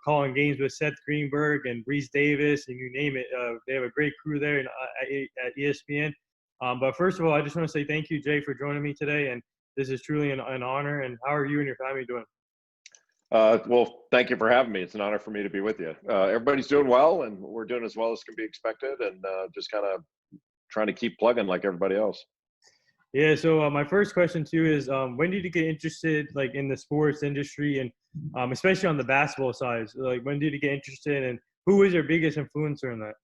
calling games with Seth Greenberg and Reese Davis, and you name it. They have a great crew there at ESPN. But first of all, I just want to say thank you, Jay, for joining me today. And this is truly an honor. And how are you and your family doing? Well, thank you for having me. It's an honor for me to be with you. Everybody's doing well, and we're doing as well as can be expected, and just kind of trying to keep plugging like everybody else. Yeah. So my first question too is, when did you get interested, like, in the sports industry, and especially on the basketball side? So, like, when did you get interested, and who was your biggest influencer in that?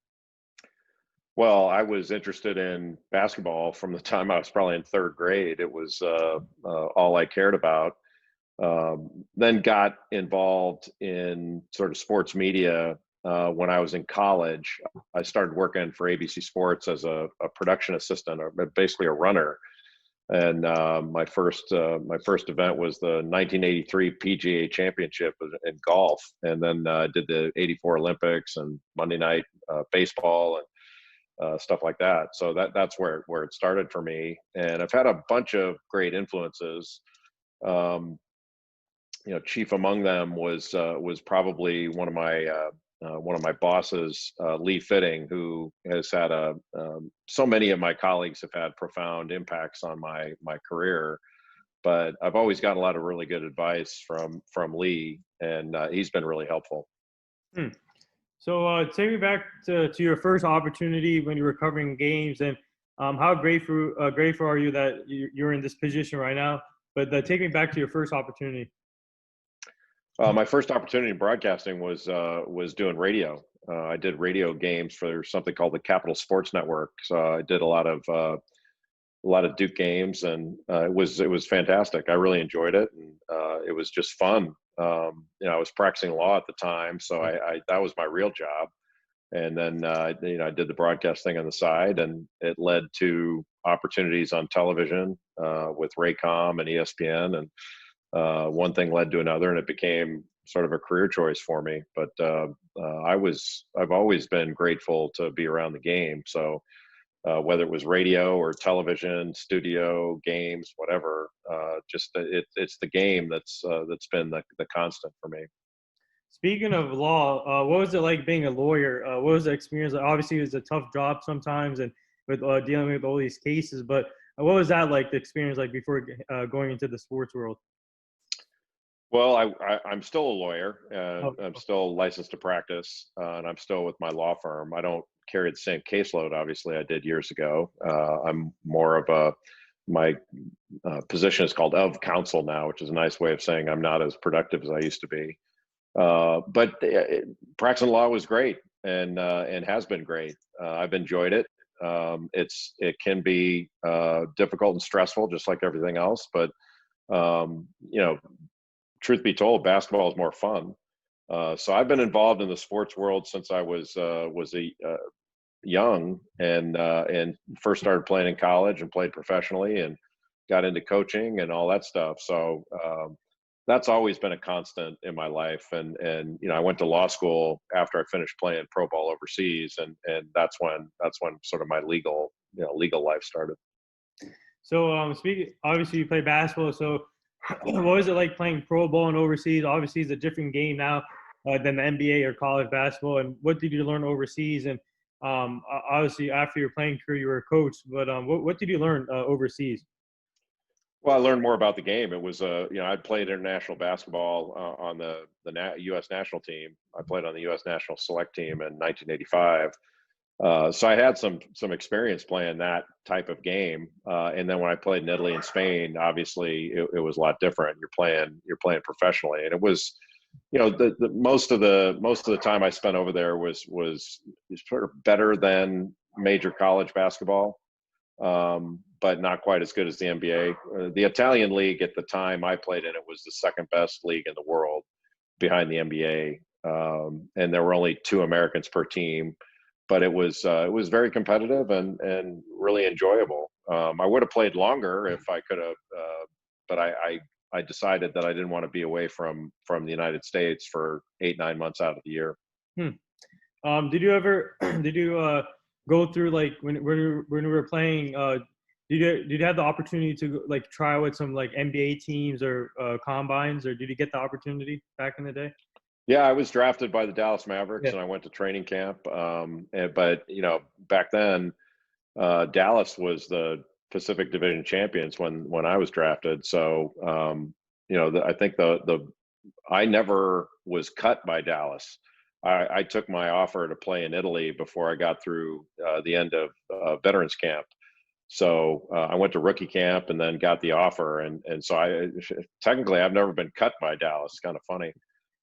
Well, I was interested in basketball from the time I was probably in third grade. It was all I cared about. Then got involved in sort of sports media when I was in college. I started working for ABC Sports as a production assistant, or basically a runner. And my first event was the 1983 PGA Championship in golf, and then did the '84 Olympics and Monday Night Baseball and stuff like that. So that's where it started for me. And I've had a bunch of great influences. Chief among them was probably one of my bosses, Lee Fitting, who has had so many of my colleagues have had profound impacts on my career. But I've always gotten a lot of really good advice from Lee, and he's been really helpful. So take me back to your first opportunity when you were covering games, and how grateful are you that you're in this position right now? But take me back to your first opportunity. My first opportunity in broadcasting was doing radio. I did radio games for something called the Capital Sports Network. So I did a lot of Duke games, and it was fantastic. I really enjoyed it, and it was just fun. I was practicing law at the time, so I that was my real job. And then I did the broadcast thing on the side, and it led to opportunities on television with Raycom and ESPN, and one thing led to another, and it became sort of a career choice for me. But I've always been grateful to be around the game. So whether it was radio or television, studio, games, whatever, it's the game that's been the constant for me. Speaking of law, what was it like being a lawyer? What was the experience? Obviously, it was a tough job sometimes, and with dealing with all these cases. But what was that like? The experience like before going into the sports world? Well, I'm still a lawyer. I'm still licensed to practice, and I'm still with my law firm. I don't carry the same caseload, obviously, I did years ago. I'm more of my position is called of counsel now, which is a nice way of saying I'm not as productive as I used to be. But practicing law was great, and has been great. I've enjoyed it. It can be difficult and stressful, just like everything else. But truth be told, basketball is more fun. So I've been involved in the sports world since I was young, and first started playing in college and played professionally, and got into coaching and all that stuff. So that's always been a constant in my life. And I went to law school after I finished playing pro ball overseas, and that's when sort of my legal life started. So obviously you play basketball. So what was it like playing pro ball and overseas? Obviously, it's a different game now than the NBA or college basketball. And what did you learn overseas? And obviously, after your playing career, you were a coach. But what did you learn overseas? Well, I learned more about the game. It was, I'd played international basketball on the U.S. national team. I played on the U.S. national select team in 1985. So I had some experience playing that type of game. And then when I played in Italy and Spain, obviously it was a lot different. You're playing professionally, and it was, the most of the time I spent over there was sort of better than major college basketball. But not quite as good as the NBA. The Italian league at the time I played in, it was the second best league in the world behind the NBA. And there were only 2 Americans per team, but it was very competitive and really enjoyable. I would have played longer if I could have, but I decided that I didn't want to be away from the United States for 8-9 months out of the year. Did you go through, like, when we were playing, did you have the opportunity to like try with some like NBA teams or combines, or did you get the opportunity back in the day? Yeah, I was drafted by the Dallas Yeah. Mavericks, and I went to training camp. But back then, Dallas was the Pacific Division champions when I was drafted. So I think the I never was cut by Dallas. I took my offer to play in Italy before I got through the end of veterans camp. So I went to rookie camp and then got the offer, and so I technically I've never been cut by Dallas. It's kind of funny,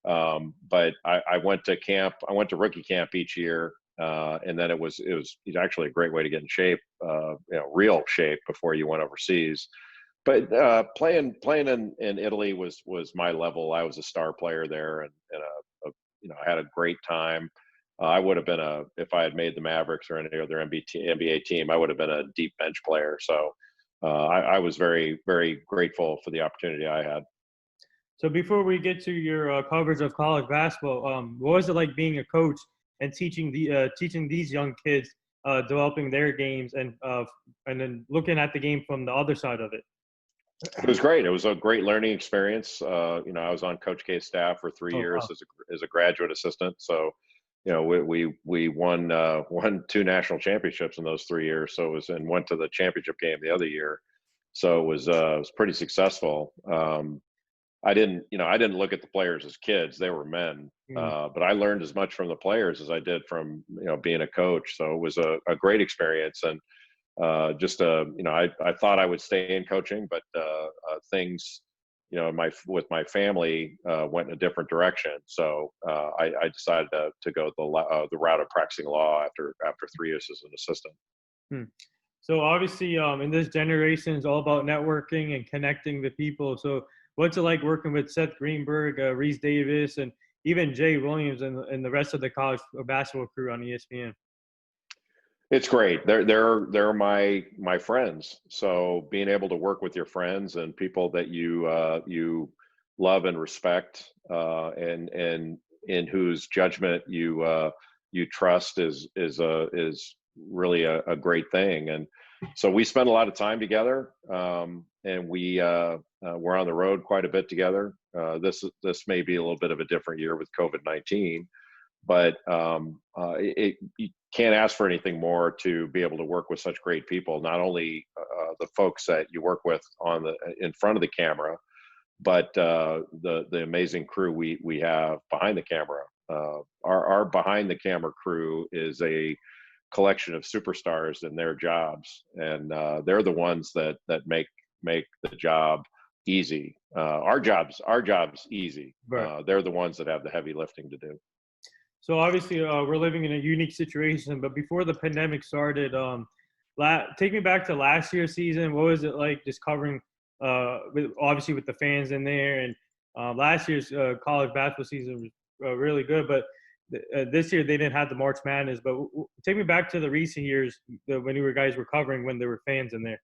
but I went to camp. I went to rookie camp each year, and then it was actually a great way to get in shape, real shape before you went overseas. But playing in Italy was my level. I was a star player there, and I had a great time. I would have been if I had made the Mavericks or any other NBA team, I would have been a deep bench player. So I was very, very grateful for the opportunity I had. So before we get to your coverage of college basketball, what was it like being a coach and teaching these young kids, developing their games, and then looking at the game from the other side of it? It was great. It was a great learning experience. I was on Coach K's staff for three Oh years wow. as a graduate assistant. So, we won two national championships in those 3 years. So and went to the championship game the other year. So it was pretty successful. I didn't look at the players as kids; they were men. Mm. But I learned as much from the players as I did from being a coach. So it was a great experience, and I thought I would stay in coaching, but things, with my family went in a different direction. So I decided to go the route of practicing law after 3 years as an assistant. Hmm. So obviously, in this generation, it's all about networking and connecting with people. So what's it like working with Seth Greenberg, Reese Davis, and even Jay Williams and the rest of the college basketball crew on ESPN? It's great. They're my friends. So being able to work with your friends and people that you love and respect, and in whose judgment you trust is really a great thing. And so we spend a lot of time together, and we're on the road quite a bit together. This may be a little bit of a different year with COVID-19, but you can't ask for anything more to be able to work with such great people. Not only the folks that you work with in front of the camera, but the amazing crew we have behind the camera. Our behind the camera crew is a collection of superstars in their jobs, and they're the ones that make the job easy. Our job's easy. Right. They're the ones that have the heavy lifting to do. So obviously, we're living in a unique situation. But before the pandemic started, take me back to last year's season. What was it like just covering, obviously with the fans in there? And last year's college basketball season was really good, but this year they didn't have the March Madness. But take me back to the recent years when you guys were covering when there were fans in there.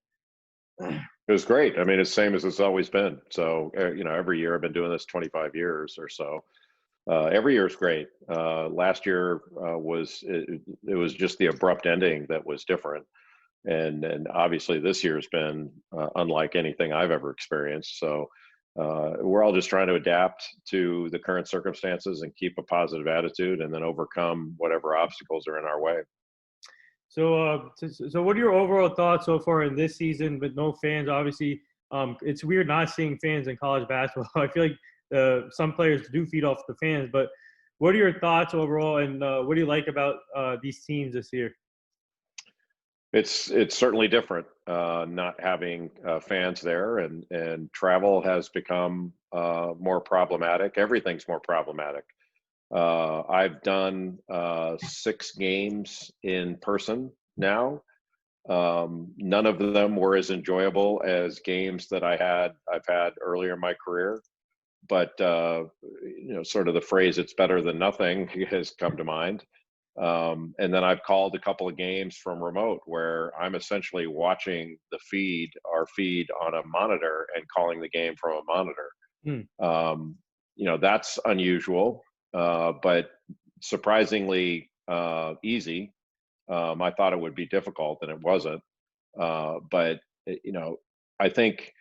It was great. I mean, it's the same as it's always been. So, every year I've been doing this 25 years or so. Every year is great. Last year it was just the abrupt ending that was different, and obviously this year's been unlike anything I've ever experienced. So we're all just trying to adapt to the current circumstances and keep a positive attitude, and then overcome whatever obstacles are in our way. So what are your overall thoughts so far in this season with no fans? Obviously, it's weird not seeing fans in college basketball. I feel like some players do feed off the fans, but what are your thoughts overall, and what do you like about these teams this year? It's certainly different not having fans there, and travel has become more problematic. Everything's more problematic. I've done 6 games in person now. None of them were as enjoyable as games that I've had earlier in my career. But sort of the phrase "it's better than nothing" has come to mind. And then I've called a couple of games from remote where I'm essentially watching our feed on a monitor, and calling the game from a monitor. Hmm. That's unusual, but surprisingly easy. I thought it would be difficult, and it wasn't. But I think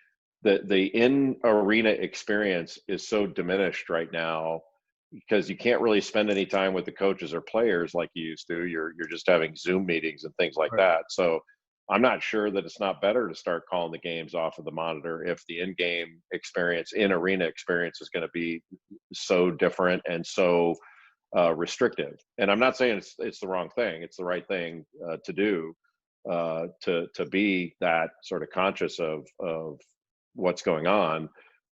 the in arena experience is so diminished right now because you can't really spend any time with the coaches or players like you used to. You're just having Zoom meetings and things like Right. that. So I'm not sure that it's not better to start calling the games off of the monitor if the in-game experience, in-arena experience is going to be so different and so restrictive. And I'm not saying it's the wrong thing. It's the right thing to do, to be that sort of conscious of what's going on.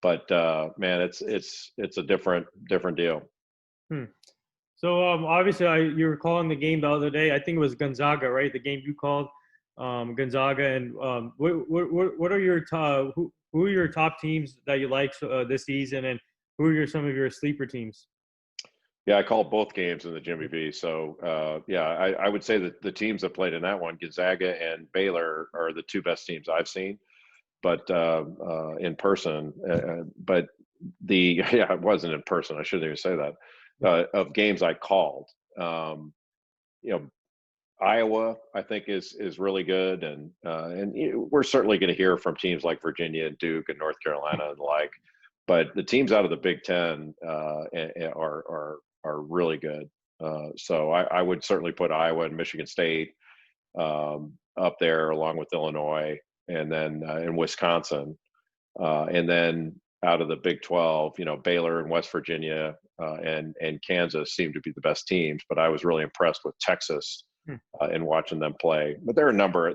But man, it's a different deal. Hmm. So obviously, you were calling the game the other day. I think it was Gonzaga, right? The game you called, Gonzaga. And what are your who are your top teams that you like this season, and who are some of your sleeper teams? Yeah, I called both games in the Jimmy V. So yeah, I would say that the teams that played in that one, Gonzaga and Baylor, are the two best teams I've seen. But in person, but yeah, it wasn't in person. I shouldn't even say that. Of games I called, you know, Iowa, I think is really good, and we're certainly going to hear from teams like Virginia and Duke and North Carolina and the like. But the teams out of the Big Ten are really good. So I would certainly put Iowa and Michigan State up there along with Illinois, and then in Wisconsin, and then out of the Big 12, Baylor and West Virginia and Kansas seem to be the best teams. But I was really impressed with Texas in watching them play. But there are a number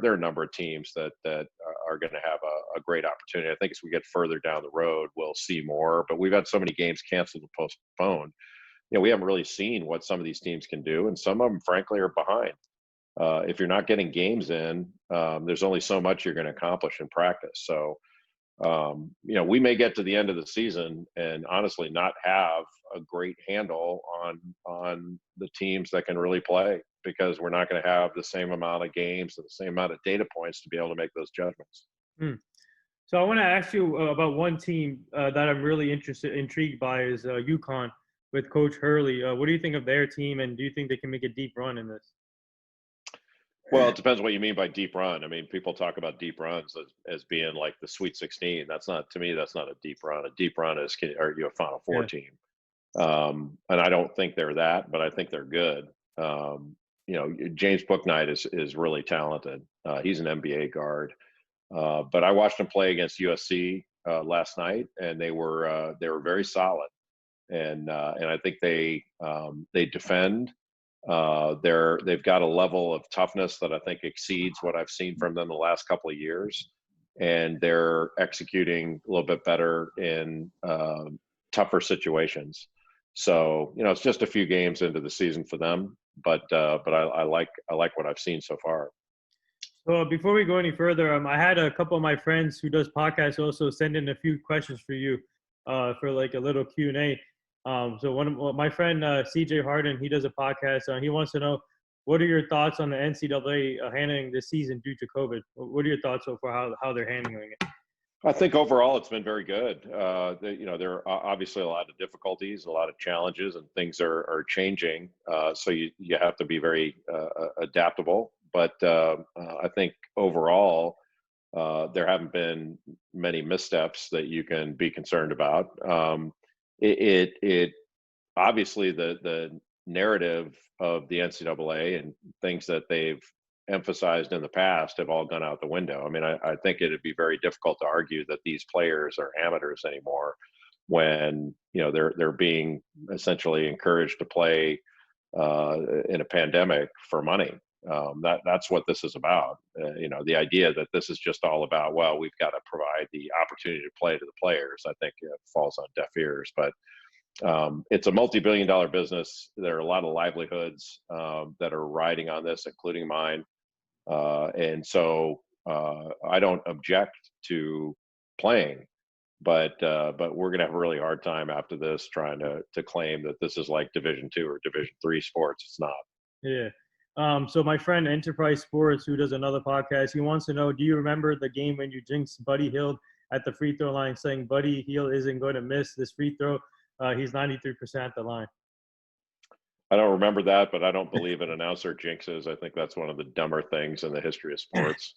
of teams that are going to have a great opportunity. I think as we get further down the road, we'll see more. But we've had so many games canceled and postponed. We haven't really seen what some of these teams can do, and some of them, frankly, are behind. If you're not getting games in, there's only so much you're going to accomplish in practice. So, we may get to the end of the season and honestly not have a great handle on the teams that can really play, because we're not going to have the same amount of games and the same amount of data points to be able to make those judgments. So I want to ask you about one team that I'm really intrigued by is UConn with Coach Hurley. What do you think of their team, and do you think they can make a deep run in this? Well, it depends what you mean by deep run. I mean, people talk about deep runs as being like the Sweet 16. To me, that's not a deep run. A deep run is, are you a Final Four team? And I don't think they're that, but I think they're good. James Bouknight is really talented. He's an NBA guard. But I watched him play against USC last night, and they were very solid. And I think they defend. They've got a level of toughness that I think exceeds what I've seen from them the last couple of years, and they're executing a little bit better in tougher situations. So it's just a few games into the season for them, but I like what I've seen so far. So before we go any further, I had a couple of my friends who does podcasts also send in a few questions for you for like a little Q&A. So one of my friend CJ Harden, he does a podcast. He wants to know, what are your thoughts on the NCAA handling this season due to COVID? What are your thoughts so far how they're handling it? I think overall it's been very good. There are obviously a lot of difficulties, a lot of challenges, and things are changing. So you have to be very adaptable. But I think overall there haven't been many missteps that you can be concerned about. It obviously the narrative of the NCAA and things that they've emphasized in the past have all gone out the window. I mean, I think it'd be very difficult to argue that these players are amateurs anymore when they're being essentially encouraged to play in a pandemic for money. That's what this is about. The idea that this is just all about, well, we've got to provide the opportunity to play to the players, I think it falls on deaf ears. But it's a multi-billion-dollar business. There are a lot of livelihoods that are riding on this, including mine. And so I don't object to playing, but we're going to have a really hard time after this trying to claim that this is like Division II or Division III sports. It's not. Yeah. So my friend Enterprise Sports, who does another podcast, he wants to know, do you remember the game when you jinxed Buddy Hield at the free throw line, saying Buddy Hield isn't going to miss this free throw? He's 93% at the line. I don't remember that, but I don't believe an announcer jinxes. I think that's one of the dumber things in the history of sports.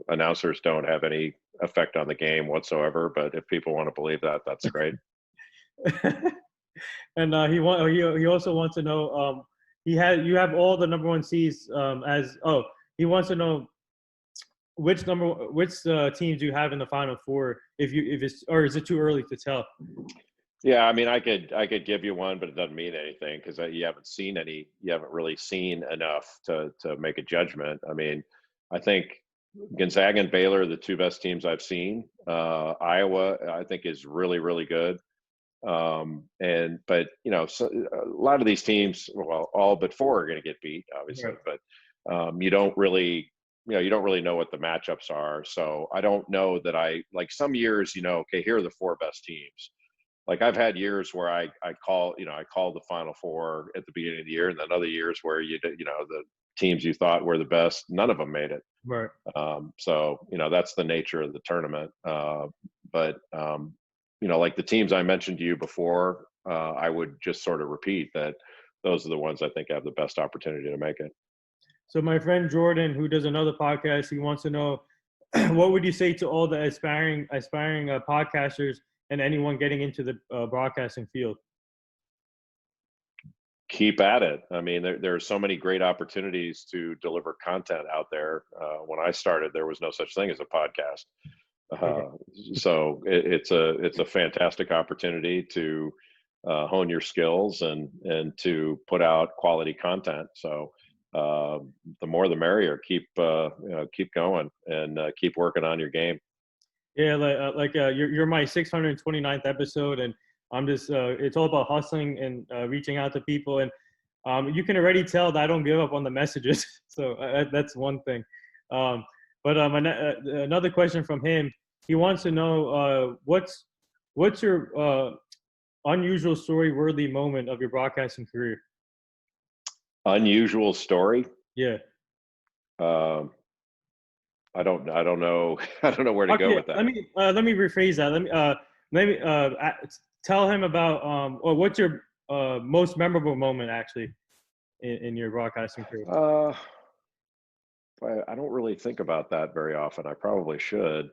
Announcers don't have any effect on the game whatsoever, but if people want to believe that, that's great. And he also wants to know you have all the number one seeds he wants to know which teams you have in the Final Four if it's or is it too early to tell? Yeah, I mean, I could give you one, but it doesn't mean anything because you haven't seen any. You haven't really seen enough to make a judgment. I mean, I think Gonzaga and Baylor are the two best teams I've seen. Iowa, I think, is really, really good. But so a lot of these teams, well, all but four are going to get beat, obviously. Right. But you don't really, you don't really know what the matchups are. So I don't know that I like some years. Okay, here are the four best teams. Like I've had years where I call the Final Four at the beginning of the year, and then other years where the teams you thought were the best, none of them made it. Right. So that's the nature of the tournament. But like the teams I mentioned to you before, I would just sort of repeat that those are the ones I think have the best opportunity to make it. So my friend Jordan, who does another podcast, he wants to know what would you say to all the aspiring podcasters and anyone getting into the broadcasting field? Keep at it. I mean, there are so many great opportunities to deliver content out there. When I started, there was no such thing as a podcast. So it's a fantastic opportunity to hone your skills and to put out quality content. So the more the merrier. Keep going and keep working on your game. Yeah, you're my 629th episode, and I'm just it's all about hustling and reaching out to people, and you can already tell that I don't give up on the messages. So that's one thing. But another question from him. He wants to know what's your unusual story-worthy moment of your broadcasting career? Unusual story? Yeah. I don't know. I don't know where to go with that. Let me rephrase that. Let me tell him about or what's your most memorable moment actually in your broadcasting career? I don't really think about that very often. I probably should.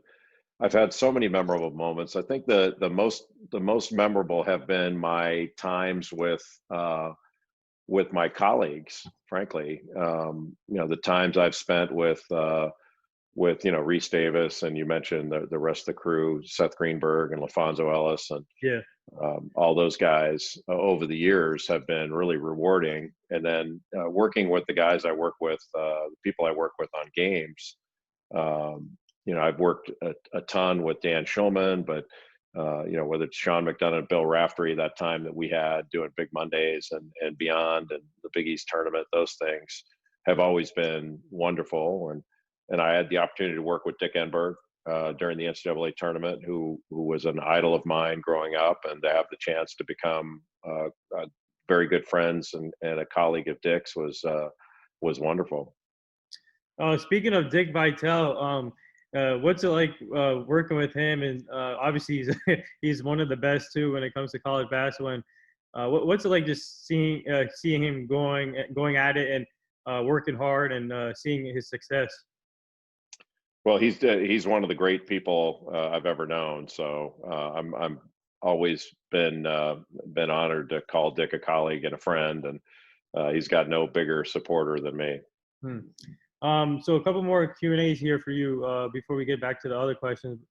I've had so many memorable moments. I think the most memorable have been my times with my colleagues. Frankly, the times I've spent with Reese Davis, and you mentioned the rest of the crew, Seth Greenberg and LaFonso Ellis, and Yeah. all those guys over the years have been really rewarding. And then working with the guys I work with, the people I work with on games, I've worked a ton with Dan Schulman, but whether it's Sean McDonough and Bill Raftery, that time that we had doing Big Mondays and beyond, and the Big East tournament, those things have always been wonderful. And I had the opportunity to work with Dick Enberg during the NCAA tournament, who was an idol of mine growing up, and to have the chance to become very good friends and a colleague of Dick's was wonderful. Speaking of Dick Vitale, what's it like working with him? And obviously he's one of the best too when it comes to college basketball. And what's it like just seeing him going at it and working hard and seeing his success? Well, he's one of the great people I've ever known. So I'm always been honored to call Dick a colleague and a friend, and he's got no bigger supporter than me. So a couple more Q&As here for you before we get back to the other questions.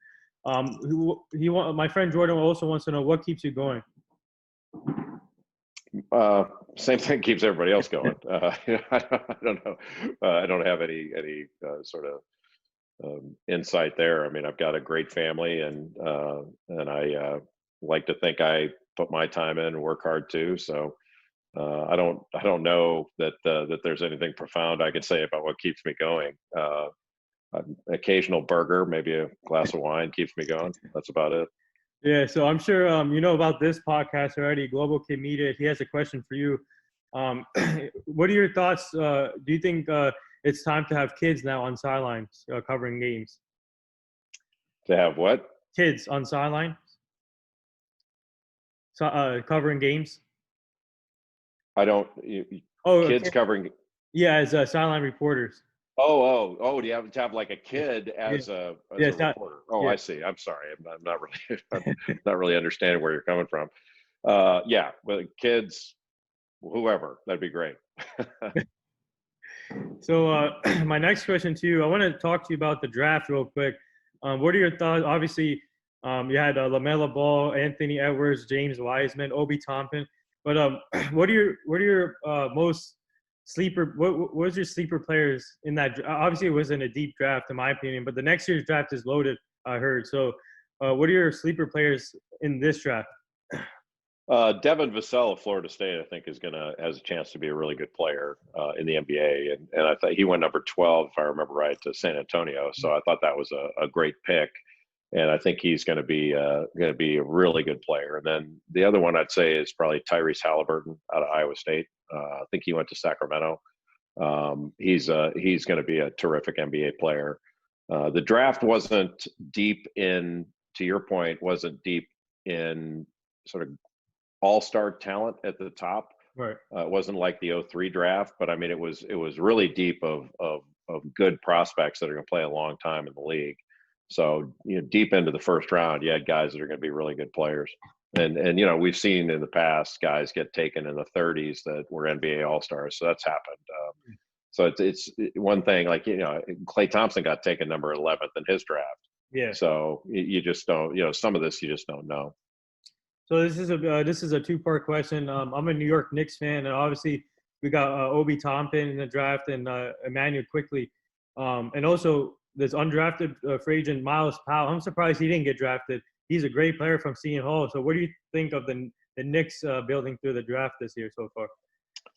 My friend Jordan also wants to know what keeps you going. Same thing keeps everybody else going. I don't know. I don't have any sort of insight there. I mean, I've got a great family, and I like to think I put my time in and work hard too. So I don't know that there's anything profound I could say about what keeps me going. An occasional burger, maybe a glass of wine keeps me going. That's about it. Yeah, so I'm sure you know about this podcast already, Global Kid Media. He has a question for you. What are your thoughts? Do you think it's time to have kids now on sidelines covering games? To have what? Kids on sidelines covering games? I don't. Kids covering. Yeah, as sideline reporters. Oh! Do you have to have like a kid as a reporter? Oh, yeah. I see. I'm sorry. I'm not really understanding where you're coming from. Yeah, with kids, whoever, that'd be great. So my next question to you, I want to talk to you about the draft real quick. What are your thoughts? Obviously, you had LaMelo Ball, Anthony Edwards, James Wiseman, Obi Toppin. But what are your most sleeper? What was your sleeper players in that? Obviously, it wasn't a deep draft in my opinion, but the next year's draft is loaded. I heard. So, what are your sleeper players in this draft? Devin Vassell of Florida State, I think, has a chance to be a really good player in the NBA, and I thought he went number 12, if I remember right, to San Antonio. So I thought that was a great pick, and I think he's going to be a really good player. And then the other one I'd say is probably Tyrese Halliburton out of Iowa State. I think he went to Sacramento. He's going to be a terrific NBA player. The draft wasn't deep in, to your point, wasn't deep in sort of all-star talent at the top. Right. It wasn't like the 03 draft, but I mean, it was really deep of good prospects that are going to play a long time in the league. So, deep into the first round, you had guys that are going to be really good players. And we've seen in the past guys get taken in the 30s that were NBA All-Stars. So that's happened. So it's one thing, like, Klay Thompson got taken number 11th in his draft. Yeah. So you just don't, some of this you just don't know. So this is a two-part question. I'm a New York Knicks fan, and obviously we got Obi Toppin in the draft and Emmanuel Quickly, and also this undrafted free agent Miles Powell. I'm surprised he didn't get drafted. He's a great player from Seton Hall. So what do you think of the Knicks building through the draft this year so far?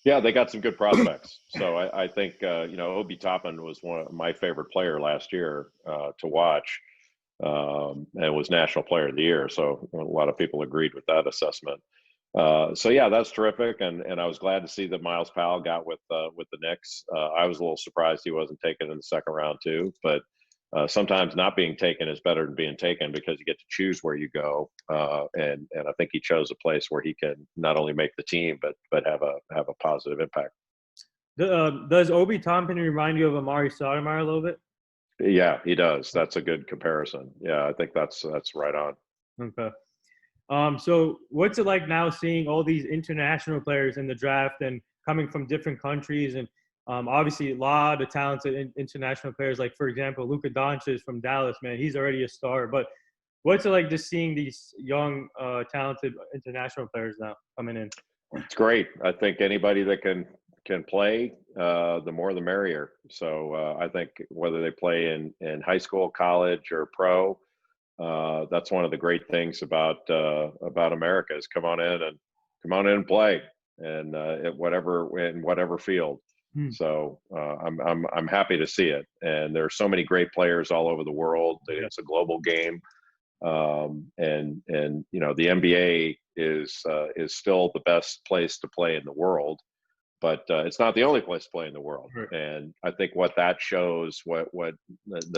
Yeah, they got some good prospects. So I think Obi Toppin was one of my favorite player last year to watch. And was National Player of the Year. So a lot of people agreed with that assessment. So yeah, that's terrific. And I was glad to see that Miles Powell got with the Knicks. I was a little surprised he wasn't taken in the second round too, but sometimes not being taken is better than being taken because you get to choose where you go. And I think he chose a place where he can not only make the team, but have a positive impact. Does Obi Toppin remind you of Amari Stoudemire a little bit? Yeah, he does. That's a good comparison. Yeah, I think that's right on. Okay. So what's it like now seeing all these international players in the draft and coming from different countries and obviously a lot of talented international players, like, for example, Luka Doncic from Dallas, man, he's already a star. But what's it like just seeing these young, talented international players now coming in? It's great. I think anybody that can play, the more the merrier. So I think whether they play in high school, college, or pro, that's one of the great things about America is come on in and play, and in whatever field. So I'm happy to see it. And there are so many great players all over the world. It's a global game, and the NBA is still the best place to play in the world. But it's not the only place to play in the world. Right. And I think what that shows, what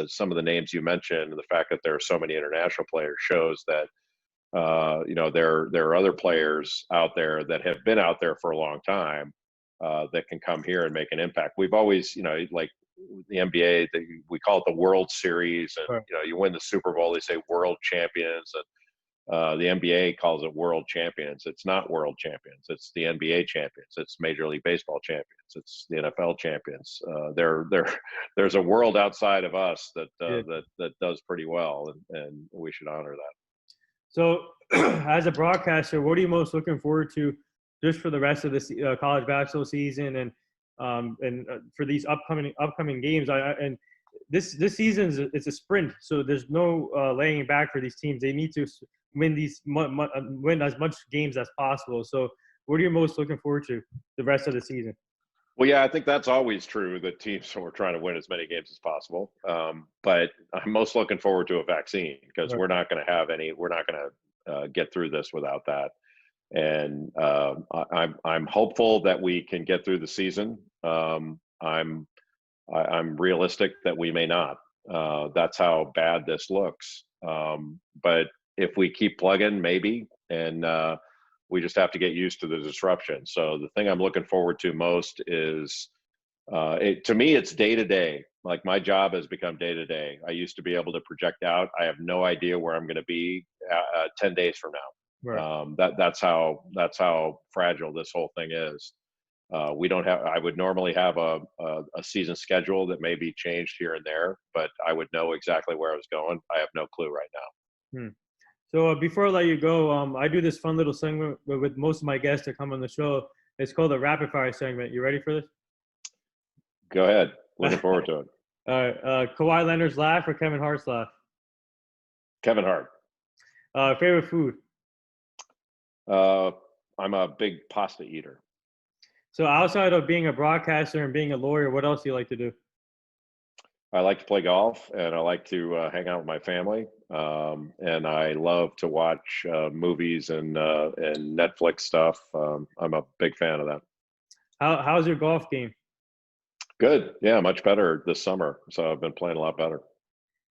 some of the names you mentioned, the fact that there are so many international players shows that, there are other players out there that have been out there for a long time that can come here and make an impact. We've always, like the NBA, we call it the World Series, and Right. You win the Super Bowl, they say world champions, and the NBA calls it world champions. It's not world champions. It's the NBA champions. It's Major League Baseball champions. It's the NFL champions. There's a world outside of us that does pretty well, and we should honor that. So, as a broadcaster, what are you most looking forward to just for the rest of the college basketball season and for these upcoming games? And this season it's a sprint, so there's no laying back for these teams. They need to win win as much games as possible. So what are you most looking forward to the rest of the season? Well, yeah, I think that's always true that teams are trying to win as many games as possible. But I'm most looking forward to a vaccine because Right. we're not going to get through this without that. And I'm hopeful that we can get through the season. I'm realistic that we may not. That's how bad this looks. But if we keep plugging, maybe, and we just have to get used to the disruption. So the thing I'm looking forward to most is, to me, it's day to day. Like my job has become day to day. I used to be able to project out. I have no idea where I'm going to be 10 days from now. Right. That's how fragile this whole thing is. We don't have. I would normally have a season schedule that may be changed here and there, but I would know exactly where I was going. I have no clue right now. Hmm. So before I let you go, I do this fun little segment with most of my guests that come on the show. It's called the rapid fire segment. You ready for this? Go ahead. Looking forward to it. All right. Kawhi Leonard's laugh or Kevin Hart's laugh? Kevin Hart. Favorite food? I'm a big pasta eater. So outside of being a broadcaster and being a lawyer, what else do you like to do? I like to play golf, and I like to hang out with my family. And I love to watch movies and Netflix stuff. I'm a big fan of that. How's your golf game? Good. Yeah, much better this summer. So I've been playing a lot better.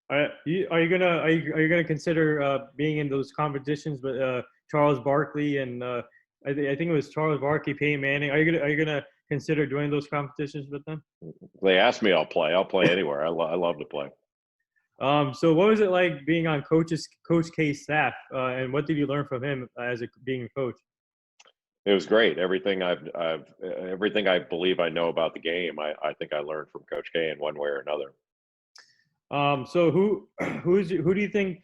Are you gonna consider being in those competitions with Charles Barkley and I think it was Charles Barkley, Peyton Manning? Are you gonna consider doing those competitions with them? They ask me, I'll play. I'll play anywhere. I love to play. So what was it like being on Coach K's staff, and what did you learn from him being a coach? It was great. Everything everything I believe I know about the game, I think I learned from Coach K in one way or another. So who do you think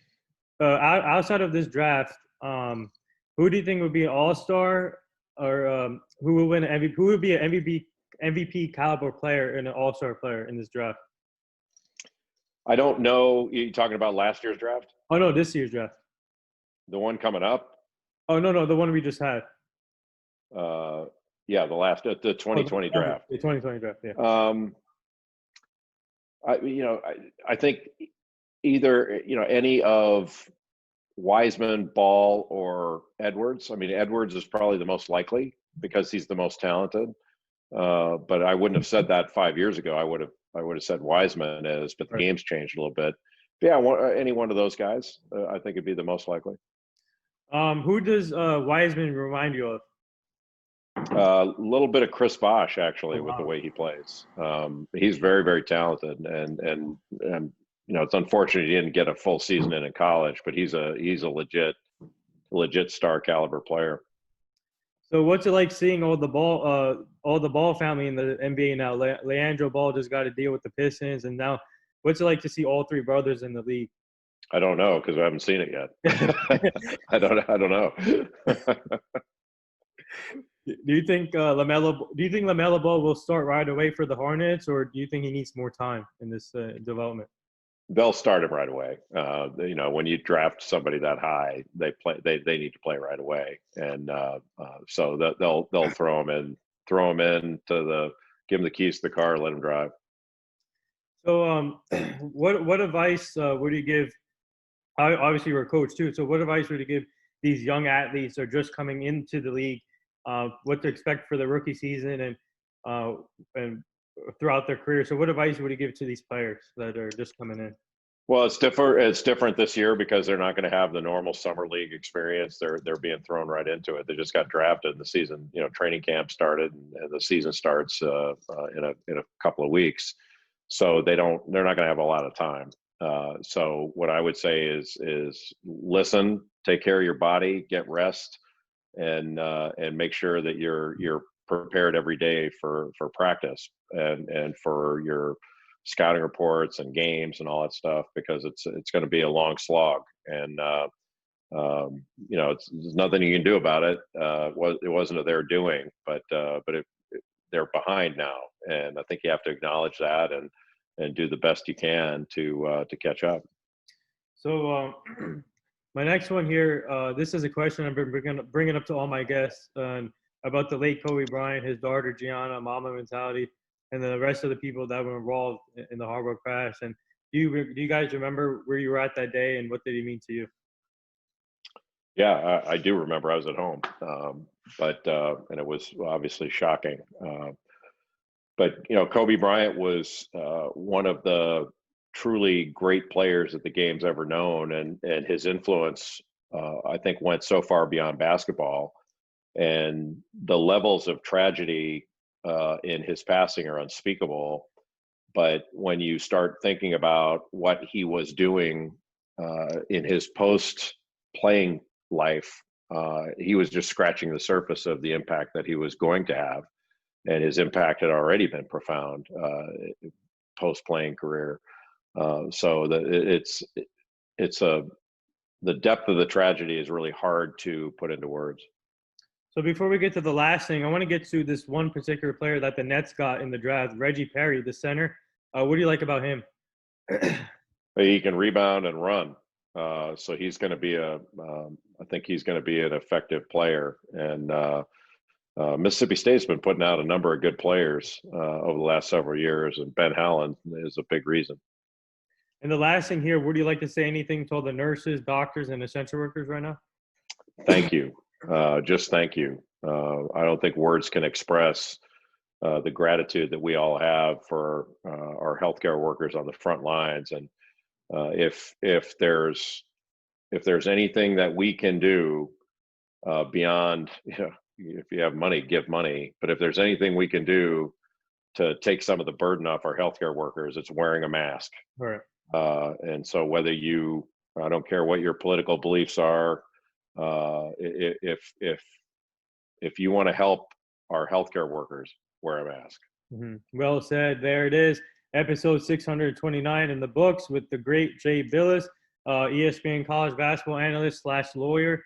outside of this draft, who do you think would be an all-star, or who will win an MVP? Who would be an MVP caliber player and an all-star player in this draft? I don't know. You talking about last year's draft? Oh no, this year's draft. The one coming up? Oh no, the one we just had. Yeah, the 2020 draft. The 2020 draft. Yeah. I think either any of Wiseman, Ball, or Edwards. I mean, Edwards is probably the most likely because he's the most talented. But I wouldn't have said that 5 years ago. I would have said Wiseman is, but the game's changed a little bit. But yeah, any one of those guys, I think would be the most likely. Who does Wiseman remind you of? A little bit of Chris Bosh, actually, with the way he plays. He's very, very talented, and it's unfortunate he didn't get a full season in college, but he's a legit star caliber player. So what's it like seeing all the Ball family in the NBA now? Leandro Ball just got to deal with the Pistons, and now what's it like to see all three brothers in the league? I don't know because I haven't seen it yet. I don't know. Do you think LaMelo Ball will start right away for the Hornets, or do you think he needs more time in this development? They'll start him right away. When you draft somebody that high, they need to play right away, and so they'll throw him in give him the keys to the car, let him drive. So, what advice would you give? Obviously, you're a coach too. So, what advice would you give these young athletes that are just coming into the league? What to expect for the rookie season and throughout their career. So what advice would you give to these players that are just coming in? Well, it's different this year because they're not going to have the normal summer league experience. They're being thrown right into it. They just got drafted, and the season, training camp started, and the season starts in a couple of weeks. So they're not going to have a lot of time. So what I would say is listen, take care of your body, get rest, and make sure that you're prepared every day for practice and for your scouting reports and games and all that stuff, because it's going to be a long slog, and there's nothing you can do about it. It wasn't their doing, but they're behind now, and I think you have to acknowledge that and do the best you can to catch up. So my next one here, this is a question I've been bringing up to all my guests about the late Kobe Bryant, his daughter Gianna, Mamba mentality, and the rest of the people that were involved in the Harbor crash. And do you guys remember where you were at that day, and what did he mean to you? Yeah, I do remember. I was at home, and it was obviously shocking. But Kobe Bryant was one of the truly great players that the game's ever known, and his influence, I think, went so far beyond basketball. And the levels of tragedy in his passing are unspeakable. But when you start thinking about what he was doing in his post-playing life, he was just scratching the surface of the impact that he was going to have, and his impact had already been profound post-playing career. So the depth of the tragedy is really hard to put into words. So before we get to the last thing, I want to get to this one particular player that the Nets got in the draft, Reggie Perry, the center. What do you like about him? He can rebound and run. So he's going to be I think he's going to be an effective player. And Mississippi State's been putting out a number of good players over the last several years, and Ben Howland is a big reason. And the last thing here, would you like to say anything to all the nurses, doctors, and essential workers right now? Thank you. Just thank you. I don't think words can express the gratitude that we all have for our healthcare workers on the front lines. And if there's anything that we can do beyond, if you have money, give money. But if there's anything we can do to take some of the burden off our healthcare workers, it's wearing a mask. Right. And so whether I don't care what your political beliefs are, if you want to help our healthcare workers, wear a mask. Mm-hmm. Well said. There it is. Episode 629 in the books with the great Jay Bilas, ESPN college basketball analyst / lawyer.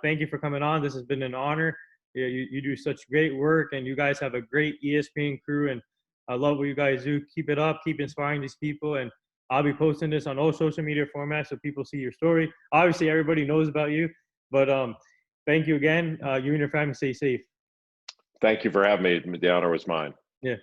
Thank you for coming on. This has been an honor. You do such great work, and you guys have a great ESPN crew, and I love what you guys do. Keep it up. Keep inspiring these people, and I'll be posting this on all social media formats so people see your story. Obviously, everybody knows about you, but thank you again. You and your family stay safe. Thank you for having me. The honor was mine. Yeah.